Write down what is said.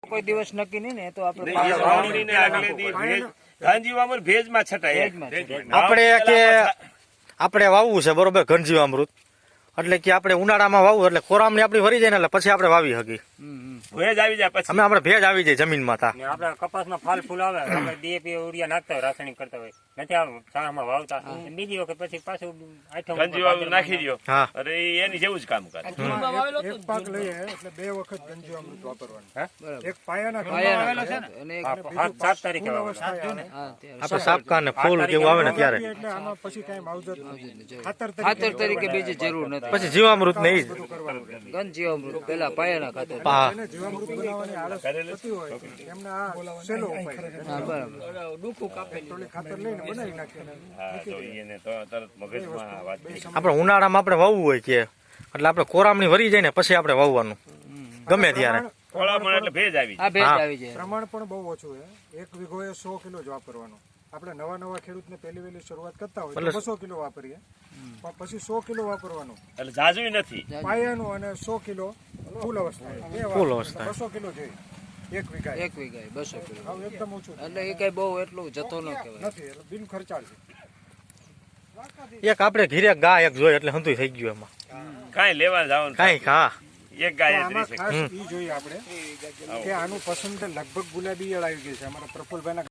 કોઈ દિવસ નક્કી નહીં ને તો આપણે વાવણીને આગલે દી ગાંજીવામૃત ભેજમાં છટાય. આપણે કે આપણે વાવવું છે બરોબર ઘનજીવામૃત, એટલે કે આપણે ઉનાળામાં વાવવું એટલે કોરામણી આપણી વરી જાય ને એટલે પછી આપણે વાવી શકીએ. ભેજ આવી જાય પછી આપણે ભેજ આવી જાય જમીનમાં. આપડે કપાસમાં ફાલ ફૂલ આવે આપણે ડીએપી યુરિયા નાખતા હોય રાસાયણિક કરતા હોય નથી આવું સામાં વાવતા બીજી વખત પછી પાછું ગાંજીવામૃત નાખી દો. હા અરે એની જેવું જ કામ કરે. એક પાક લઈએ એટલે 2 વખત ગંજીવામૃત વાપરવાનું. એક પાયાના અને 7 તારીખે આપણે સાપકા ને ફૂલ કેવું આવે ને ત્યારે એટલે આમાં પછી કઈ માવજત ખાતર ખાતર તરીકે બીજી જરૂર નથી. પછી જીવામૃત ને ઘન જીવામૃત પેલા પાયાના ખાતર. એને જીવામૃત બનાવવાની આળસ થતી હોય એમને આ સહેલો ઉપાય છે. હા બરાબર. થોડી ખાતર લઈને બનાવી નાખીએ. હા તો એને તો તરત મગજમાં વાત થઈ. આપણે ઉનાળામાં આપણે વાવવું હોય કે એટલે આપણે કોરામણી વરી જાય ને પછી આપણે વાવવાનું ગમે ત્યારે. કોળામણ એટલે ભેજ આવી આ ભેજ આવી જાય. પ્રમાણ પણ બહુ ઓછું છે. 1 વીઘોએ 100 કિલો જ વાપરવાનું. આપણે નવા ખેડૂતને પહેલી શરૂઆત કરતા હોય તો 200 કિલો વાપરીએ, પણ પછી 100 કિલો વાપરવાનું એટલે જાજુય નથી. પાયાનું અને 100 કિલો ફૂલ અવસ્થા. ફૂલ અવસ્થા 200 કિલો જોઈએ 1 વીઘા. 1 વીઘાએ 200 કિલો હવે એકદમ ઓછું એટલે એ કઈ બહુ એટલું જતો ન કહેવાય. નથી, એટલે બિન ખર્ચાળ છે. એક આપણે ઘીરે ગાય એક જોઈએ એટલે હંધુય થઈ ગયું એમાં કાંઈ લેવા જવાનું કાંઈ. હા એક ગાય જ આમાં રહી શકે. ખાસ ઈ જોઈએ આપણે કે આનું પસંદ લગભગ ગુલાબી ઈયળ આવી ગઈ છે અમારા પ્રફુલભાઈના